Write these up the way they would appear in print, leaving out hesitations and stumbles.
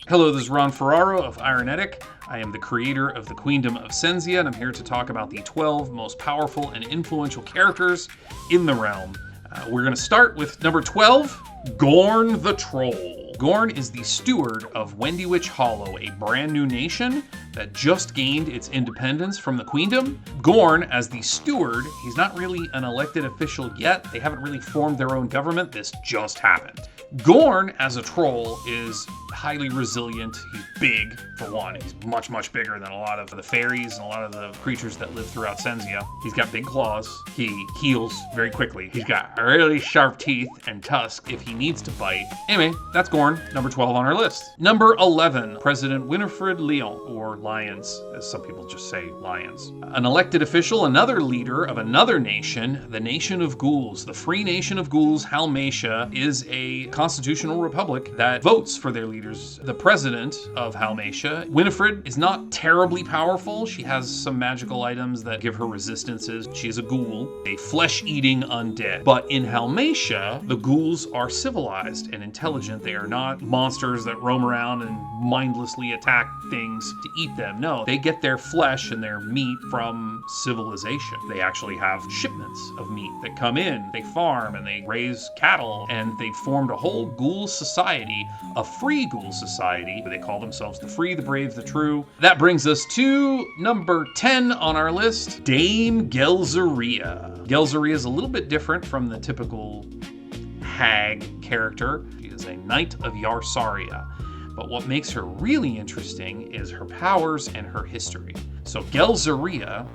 Hello, this is Ron Ferraro of Ironetic. I am the creator of the Queendom of Sennzia, and I'm here to talk about the 12 most powerful and influential characters in the realm. We're going to start with number 12, Gorrn the Troll. Gorrn is the steward of WendiWitch Hollow, a brand new nation that just gained its independence from the Queendom. Gorrn, as the steward, he's not really an elected official yet. They haven't really formed their own government. This just happened. Gorrn, as a troll, is highly resilient. He's big, for one. He's much, much bigger than a lot of the fairies and a lot of the creatures that live throughout Sennzia. He's got big claws. He heals very quickly. He's got really sharp teeth and tusks if he needs to bite. Anyway, that's Gorrn, number 12 on our list. Number 11, President Winnifred Lyons, or Lyons, as some people just say Lyons. An elected official, another leader of another nation, the Nation of Ghouls. The Free Nation of Ghouls, Halmatia, is a constitutional republic that votes for their leaders. The president of Halmatia, Winnifred, is not terribly powerful. She has some magical items that give her resistances. She is a ghoul, a flesh-eating undead. But in Halmatia, the ghouls are civilized and intelligent. They are not monsters that roam around and mindlessly attack things to eat them. No, they get their flesh and their meat from civilization. They actually have shipments of meat that come in. They farm and they raise cattle, and they've formed a whole ghoul society, a free ghoul society. They call themselves the Free, the Brave, the True. That brings us to number 10 on our list, Dame Gelzeria. Gelzeria is a little bit different from the typical hag character. She is a knight of Yarsaria. But what makes her really interesting is her powers and her history. So Gelzeria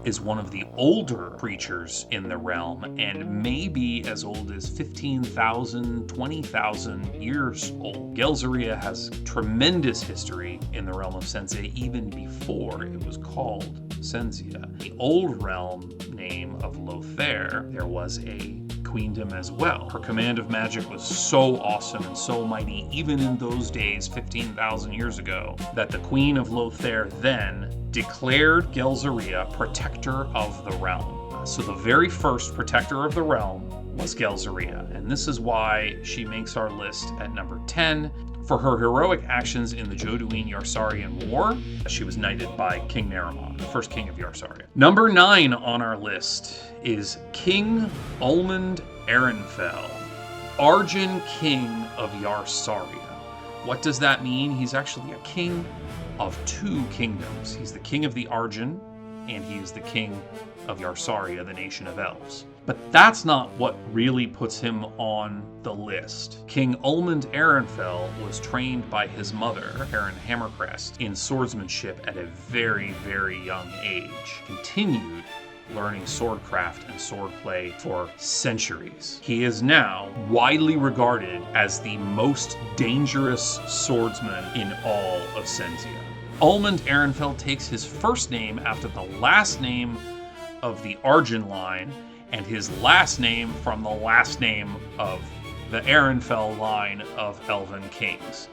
is one of the older creatures in the realm, and maybe as old as 15,000, 20,000 years old. Gelzeria has tremendous history in the Realm of Sennzia, even before it was called Sennzia. The old realm name of Lothair, there was a queendom as well. Her command of magic was so awesome and so mighty, even in those days, 15,000 years ago, that the Queen of Lothair then declared Gelzeria protector of the realm. So the very first protector of the realm was Gelzeria, and this is why she makes our list at number 10. For her heroic actions in the Joduin Yarsarian War, she was knighted by King Naramon, the first king of Yarsaria. Number 9 on our list is King Ulmond Ehrenfell, Argen King of Yarsaria. What does that mean? He's actually a king of 2 kingdoms. He's the king of the Argen, and he is the king of Yarsaria, the nation of Elves. But that's not what really puts him on the list. King Ulmond Ehrenfell was trained by his mother, Erin Hammercrest, in swordsmanship at a very, very young age. Continued learning swordcraft and swordplay for centuries. He is now widely regarded as the most dangerous swordsman in all of Sennzia. Ulmond Ehrenfell takes his first name after the last name of the Argen line, and his last name from the last name of the Ehrenfell line of Elven kings.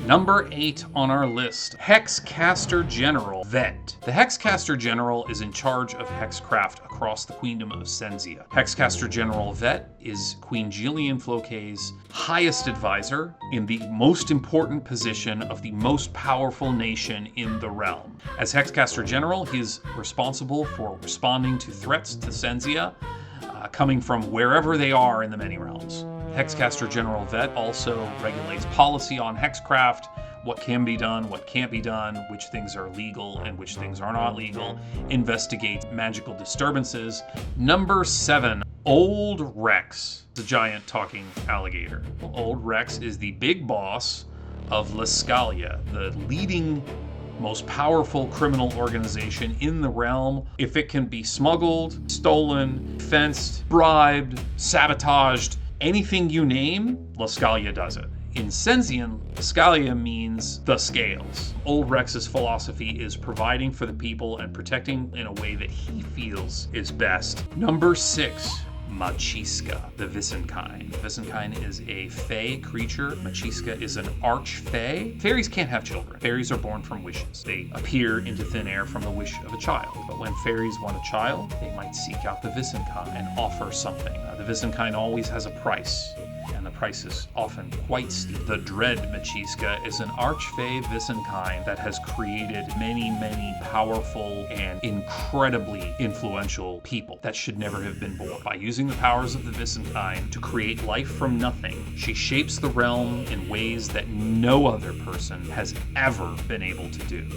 Number 8 on our list, Hexcaster General Vedt. The Hexcaster General is in charge of hexcraft across the Queendom of Sennzia. Hexcaster General Vedt is Queen Jillian Floquet's highest advisor in the most important position of the most powerful nation in the realm. As Hexcaster General, he is responsible for responding to threats to Sennzia, coming from wherever they are in the many realms. Hexcaster General Vedt also regulates policy on hexcraft, what can be done, what can't be done, which things are legal and which things are not legal, investigates magical disturbances. Number 7, Old Rex, the giant talking alligator. Old Rex is the big boss of Scaglie, the leading most powerful criminal organization in the realm. If it can be smuggled, stolen, fenced, bribed, sabotaged, anything you name, Scaglie does it. In Sennzian, Scaglie means the scales. Old Rex's philosophy is providing for the people and protecting in a way that he feels is best. Number 6, Machiska, the Wisinkein. Wisinkein is a fey creature. Machiska is an archfey. Fairies can't have children. Fairies are born from wishes. They appear into thin air from the wish of a child. But when fairies want a child, they might seek out the Wisinkein and offer something. The Wisinkein always has a price. and the price is often quite steep. The Dread Machiska is an Archfey Wisinkein that has created many, many powerful and incredibly influential people that should never have been born. By using the powers of the Wisinkein to create life from nothing, she shapes the realm in ways that no other person has ever been able to do.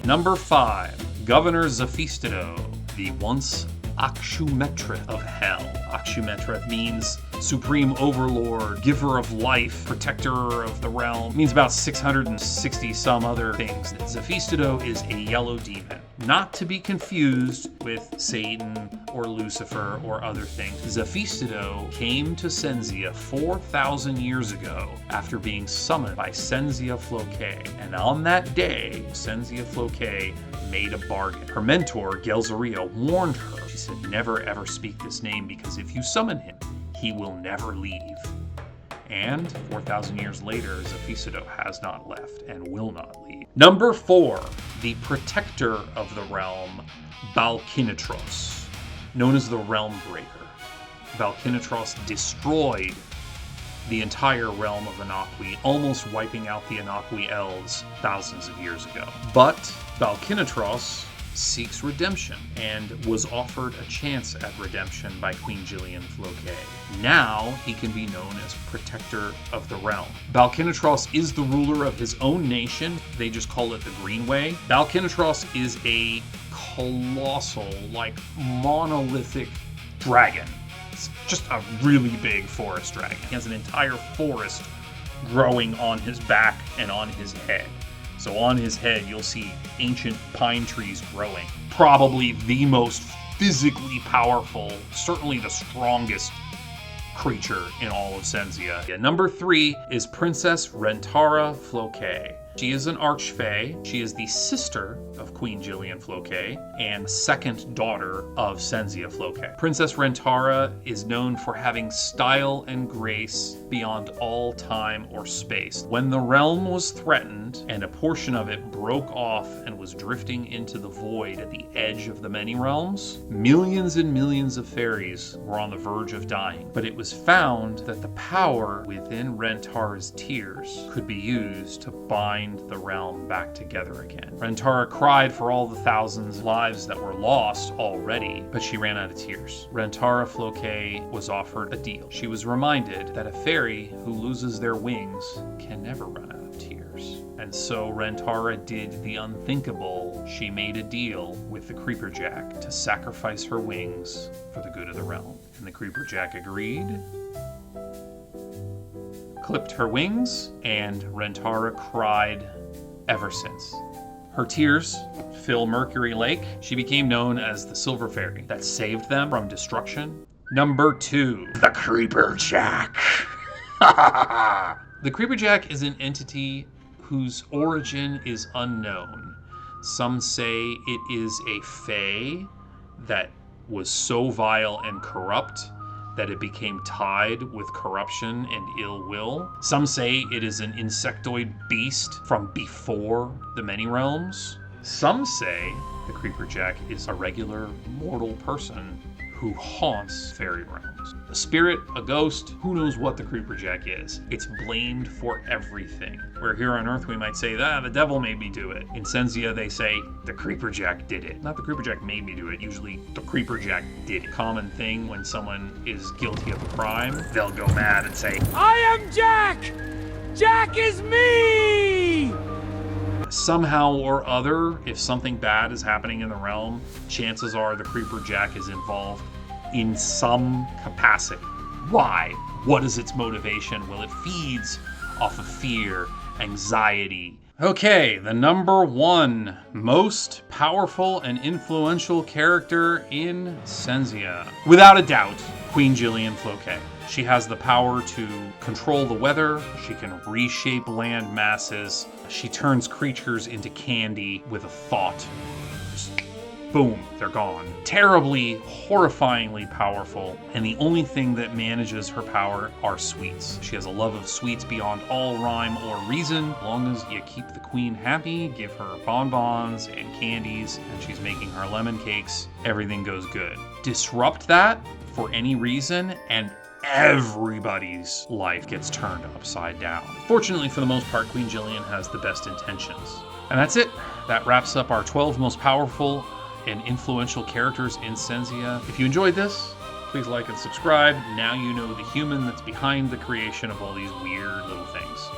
Number 5, Governor Zaphistido, the once Akshumetreth of Hell. Akshumetreth means supreme overlord, giver of life, protector of the realm. It means about 660 some other things. Zaphistido is a yellow demon, not to be confused with Satan or Lucifer or other things. Zaphistido came to Sennzia 4,000 years ago after being summoned by Sennzia Floquet, and on that day, Sennzia Floquet made a bargain. Her mentor, Gelzeria, warned her. She said, never ever speak this name, because if you summon him, he will never leave. And 4,000 years later, Zaphistido has not left and will not leave. Number 4, the protector of the realm, Balkinitros, known as the Realmbreaker. Balkinitros destroyed the entire realm of Anakwi, almost wiping out the Anakwi Elves thousands of years ago. But Balkinitros seeks redemption and was offered a chance at redemption by Queen Jillian Floquet. Now he can be known as Protector of the Realm. Balkinitros is the ruler of his own nation. They just call it the Greenway. Balkinitros is a colossal, monolithic dragon. It's just a really big forest dragon. He has an entire forest growing on his back and on his head. So on his head, you'll see ancient pine trees growing. Probably the most physically powerful, certainly the strongest creature in all of Sennzia. Number 3 is Princess Rentara Floquet. She is an Archfey. She is the sister of Queen Jillian Floquet and second daughter of Sennzia Floquet. Princess Rentara is known for having style and grace beyond all time or space. When the realm was threatened and a portion of it broke off and was drifting into the void at the edge of the many realms, millions and millions of fairies were on the verge of dying. But it was found that the power within Rentara's tears could be used to bind the realm back together again. Rentara cried for all the thousands of lives that were lost already, but she ran out of tears. Rentara Floquet was offered a deal. She was reminded that a fairy who loses their wings can never run out of tears. And so Rentara did the unthinkable. She made a deal with the CreeperJack to sacrifice her wings for the good of the realm. And the CreeperJack agreed, clipped her wings, and Rentara cried ever since. Her tears fill Mercury Lake. She became known as the Silver Fairy that saved them from destruction. Number 2, the CreeperJack. The CreeperJack is an entity whose origin is unknown. Some say it is a fae that was so vile and corrupt that it became tied with corruption and ill will. Some say it is an insectoid beast from before the many realms. Some say the CreeperJack is a regular mortal person who haunts fairy realms. A spirit, a ghost, who knows what the CreeperJack is. It's blamed for everything. Where here on Earth we might say, the devil made me do it. In Sennzia they say, the CreeperJack did it. Not the CreeperJack made me do it, usually the CreeperJack did it. Common thing when someone is guilty of a crime, they'll go mad and say, I am Jack! Jack is me! Somehow or other, if something bad is happening in the realm, chances are the CreeperJack is involved in some capacity. Why? What is its motivation? Well, it feeds off of fear, anxiety. Okay, the number 1 most powerful and influential character in Sennzia. Without a doubt, Queen Jillian Floquet. She has the power to control the weather. She can reshape land masses. She turns creatures into candy with a thought. Just boom, they're gone. Terribly, horrifyingly powerful, and the only thing that manages her power are sweets. She has a love of sweets beyond all rhyme or reason. As long as you keep the queen happy, give her bonbons and candies, and she's making her lemon cakes, everything goes good. Disrupt that for any reason, and everybody's life gets turned upside down. Fortunately, for the most part, Queen Jillian has the best intentions. And that's it. That wraps up our 12 most powerful and influential characters in Sennzia. If you enjoyed this, please like and subscribe. Now you know the human that's behind the creation of all these weird little things.